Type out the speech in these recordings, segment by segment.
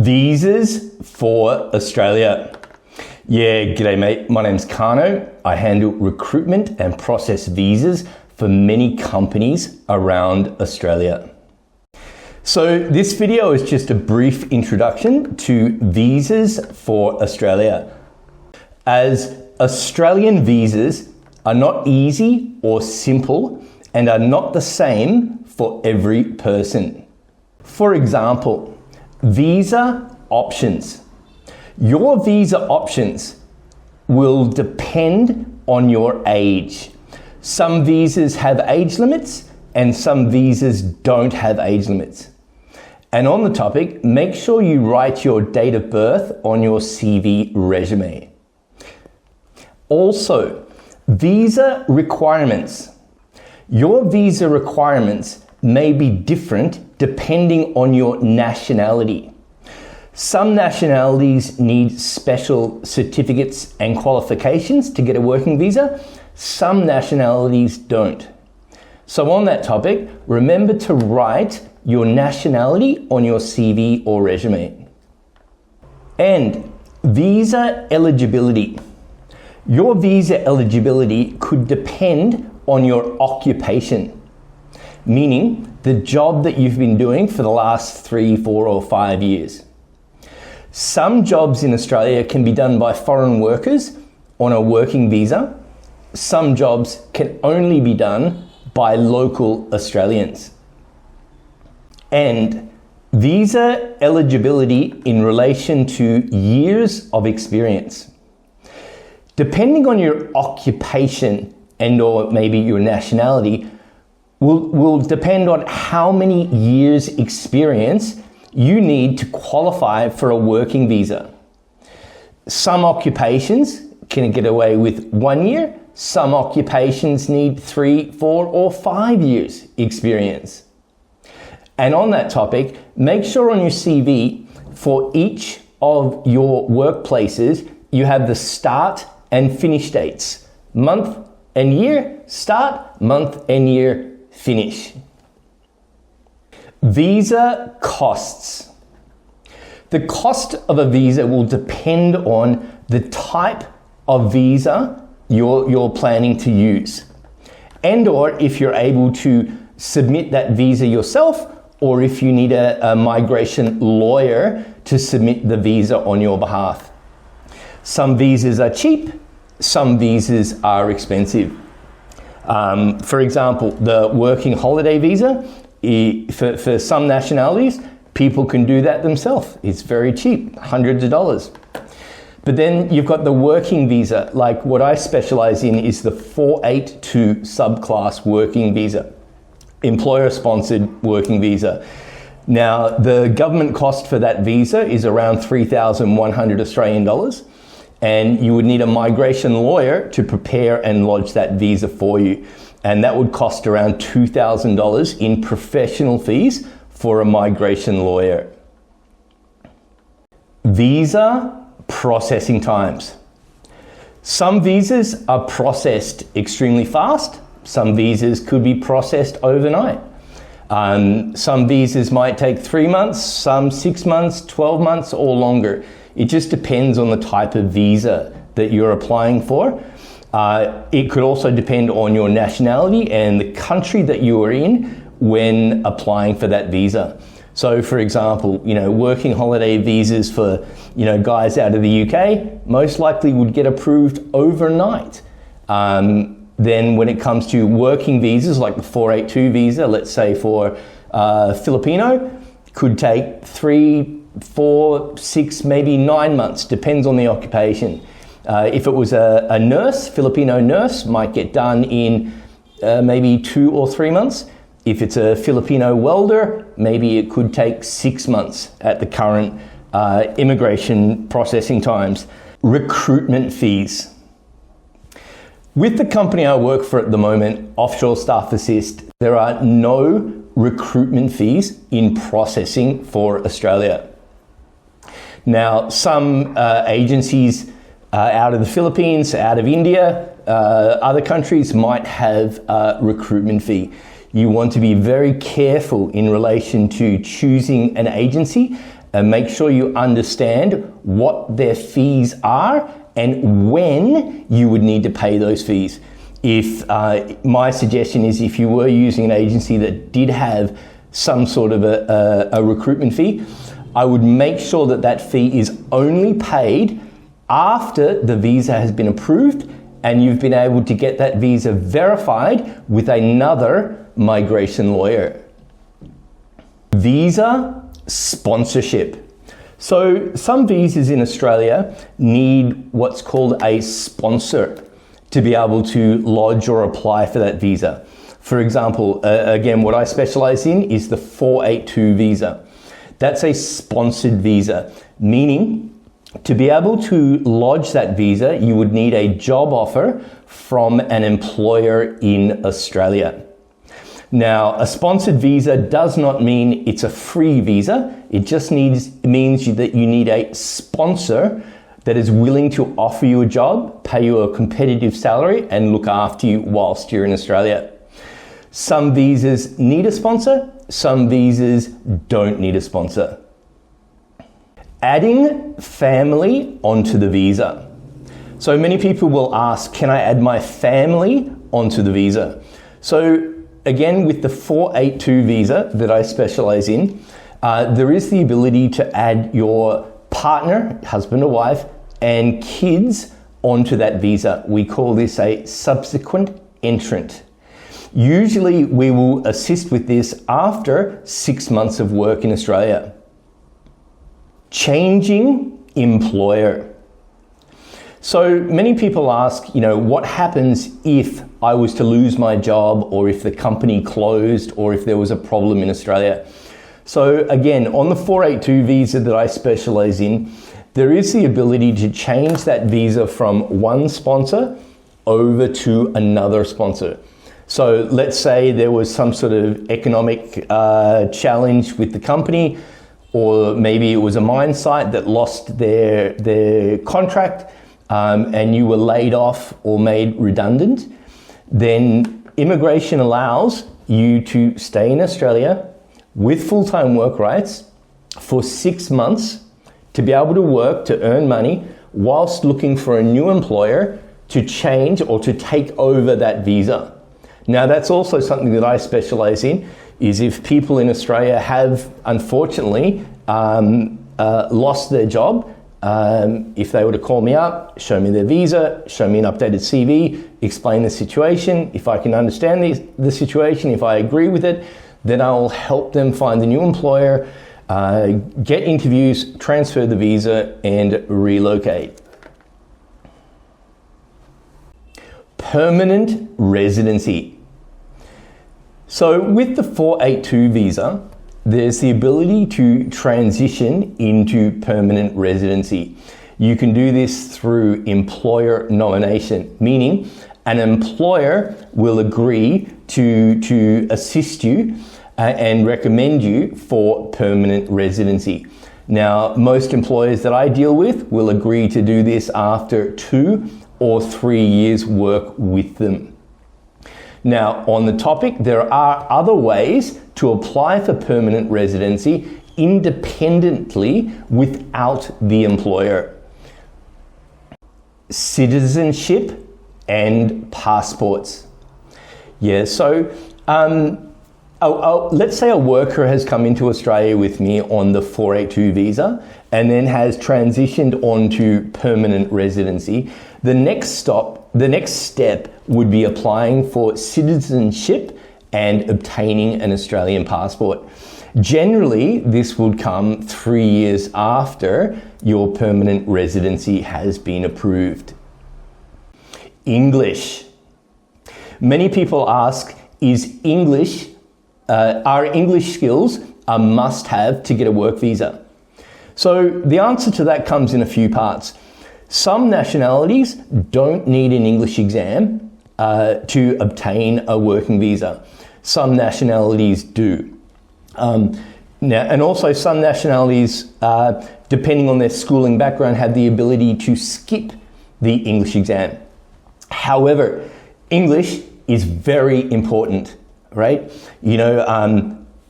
Visas for Australia. Yeah, g'day mate. My name's Kano. I handle recruitment and process visas for many companies around Australia. So this video is just a brief introduction to visas for Australia, as Australian visas are not easy or simple and are not the same for every person. For example, visa options. Your visa options will depend on your age. Some visas have age limits and some visas don't have age limits. And on the topic, make sure you write your date of birth on your CV resume. Also, visa requirements. Your visa requirements may be different depending on your nationality. Some nationalities need special certificates and qualifications to get a working visa. Some nationalities don't. So on that topic, remember to write your nationality on your CV or resume. And visa eligibility. Your visa eligibility could depend on your occupation, meaning the job that you've been doing for the last 3, 4, or 5 years. Some jobs in Australia can be done by foreign workers on a working visa. Some jobs can only be done by local Australians. And visa eligibility in relation to years of experience. Depending on your occupation and or maybe your nationality, will depend on how many years experience you need to qualify for a working visa. Some occupations can get away with 1 year. Some occupations need 3, 4, or 5 years experience. And on that topic, make sure on your CV for each of your workplaces, you have the start and finish dates. Month and year, start, month and year, finish. Visa costs. The cost of a visa will depend on the type of visa you're planning to use, and or if you're able to submit that visa yourself, or if you need a migration lawyer to submit the visa on your behalf. Some visas are cheap, some visas are expensive. For example, the working holiday visa, for some nationalities, people can do that themselves. It's very cheap, hundreds of dollars. But then you've got the working visa, like what I specialize in is the 482 subclass working visa, employer-sponsored working visa. Now, the government cost for that visa is around 3,100 Australian dollars. And you would need a migration lawyer to prepare and lodge that visa for you. And that would cost around $2,000 in professional fees for a migration lawyer. Visa processing times. Some visas are processed extremely fast. Some visas could be processed overnight. Some visas might take 3 months, some 6 months, 12 months, or longer. It just depends on the type of visa that you're applying for. It could also depend on your nationality and the country that you are in when applying for that visa. So for example, working holiday visas for, guys out of the UK most likely would get approved overnight. Then when it comes to working visas like the 482 visa, let's say for Filipino, could take 3, 4, 6, maybe 9 months, depends on the occupation. If it was a nurse, Filipino nurse, might get done in maybe 2 or 3 months. If it's a Filipino welder, maybe it could take 6 months at the current immigration processing times. Recruitment fees. With the company I work for at the moment, Offshore Staff Assist, there are no recruitment fees in processing for Australia. Now, some agencies out of the Philippines, out of India, other countries might have a recruitment fee. You want to be very careful in relation to choosing an agency and make sure you understand what their fees are and when you would need to pay those fees. If my suggestion is, if you were using an agency that did have some sort of a recruitment fee, I would make sure that that fee is only paid after the visa has been approved and you've been able to get that visa verified with another migration lawyer. Visa sponsorship. So some visas in Australia need what's called a sponsor to be able to lodge or apply for that visa. For example, again, what I specialize in is the 482 visa. That's a sponsored visa, meaning to be able to lodge that visa, you would need a job offer from an employer in Australia. Now, a sponsored visa does not mean it's a free visa. It just means that you need a sponsor that is willing to offer you a job, pay you a competitive salary, and look after you whilst you're in Australia. Some visas need a sponsor, some visas don't need a sponsor. Adding family onto the visa. So many people will ask, can I add my family onto the visa? So again, with the 482 visa that I specialize in, there is the ability to add your partner, husband or wife, and kids onto that visa. We call this a subsequent entrant. Usually we will assist with this after 6 months of work in Australia. Changing employer. So many people ask, what happens if I was to lose my job, or if the company closed, or if there was a problem in Australia? So again, on the 482 visa that I specialize in, there is the ability to change that visa from one sponsor over to another sponsor. So let's say there was some sort of economic challenge with the company, or maybe it was a mine site that lost their contract, and you were laid off or made redundant. Then immigration allows you to stay in Australia with full-time work rights for 6 months to be able to work, to earn money, whilst looking for a new employer to change or to take over that visa. Now, that's also something that I specialize in, is if people in Australia have, unfortunately, lost their job, if they were to call me up, show me their visa, show me an updated CV, explain the situation, if I can understand the situation, if I agree with it, then I'll help them find a new employer, get interviews, transfer the visa, and relocate. Permanent residency. So with the 482 visa, there's the ability to transition into permanent residency. You can do this through employer nomination, meaning an employer will agree to assist you and recommend you for permanent residency. Now, most employers that I deal with will agree to do this after 2 or 3 years work with them. Now, on the topic, there are other ways to apply for permanent residency independently without the employer. Citizenship and passports. Yeah, so let's say a worker has come into Australia with me on the 482 visa and then has transitioned onto permanent residency. The next step would be applying for citizenship and obtaining an Australian passport. Generally, this would come 3 years after your permanent residency has been approved. English. Many people ask, are English skills a must-have to get a work visa? So the answer to that comes in a few parts. Some nationalities don't need an English exam to obtain a working visa. Some nationalities do. And also some nationalities, depending on their schooling background, have the ability to skip the English exam. However, English is very important, right?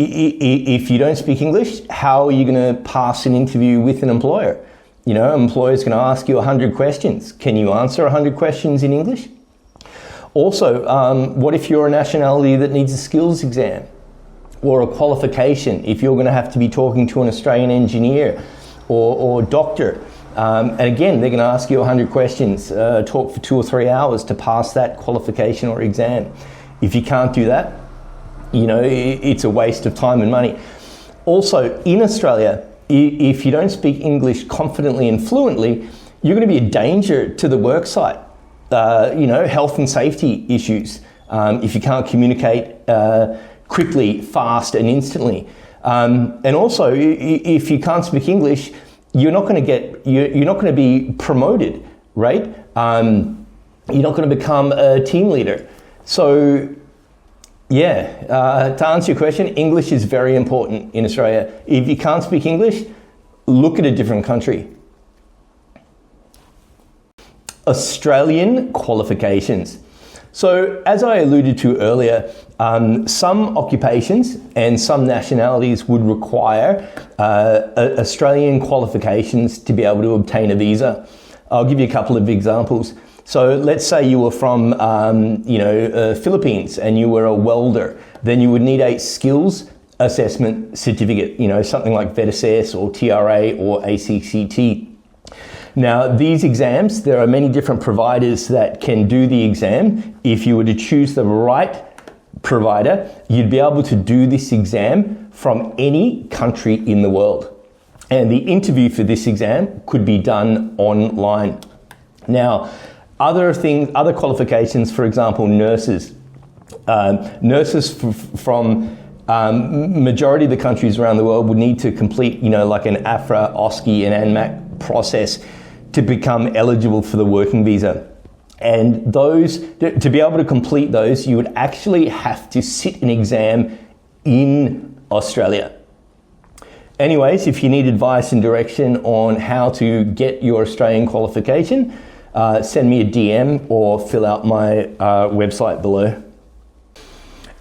if you don't speak English, how are you going to pass an interview with an employer? You know, an employer's going to ask you 100 questions. Can you answer 100 questions in English? Also, what if you're a nationality that needs a skills exam or a qualification? If you're going to have to be talking to an Australian engineer or doctor, and again, they're going to ask you 100 questions, talk for 2 or 3 hours to pass that qualification or exam. If you can't do that, you know, it's a waste of time and money. Also, in Australia, if you don't speak English confidently and fluently, you're going to be a danger to the work site. You know, health and safety issues, if you can't communicate quickly, fast and instantly. And also, if you can't speak English, you're not going to be promoted, right? You're not going to become a team leader. So, yeah, to answer your question, English is very important in Australia. If you can't speak English, look at a different country. Australian qualifications. So, as I alluded to earlier, some occupations and some nationalities would require Australian qualifications to be able to obtain a visa. I'll give you a couple of examples. So let's say you were from, Philippines and you were a welder, then you would need a skills assessment certificate, you know, something like VETASES or TRA or ACCT. Now, these exams, there are many different providers that can do the exam. If you were to choose the right provider, you'd be able to do this exam from any country in the world. And the interview for this exam could be done online. Now, other qualifications, for example, nurses. Nurses from majority of the countries around the world would need to complete, you know, like an AFRA, OSCE and ANMAC process to become eligible for the working visa. And those, to be able to complete those, you would actually have to sit an exam in Australia. Anyways, if you need advice and direction on how to get your Australian qualification, send me a DM or fill out my website below.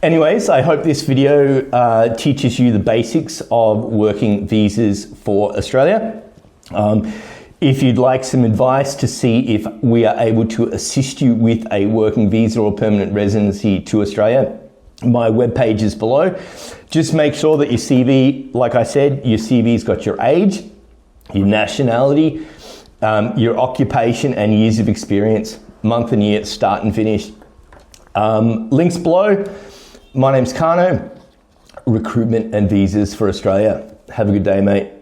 Anyways, I hope this video teaches you the basics of working visas for Australia. If you'd like some advice to see if we are able to assist you with a working visa or permanent residency to Australia, my webpage is below. Just make sure that your CV, like I said, your CV's got your age, your nationality, your occupation and years of experience, month and year, start and finish. Links below. My name's Kano, recruitment and visas for Australia. Have a good day, mate.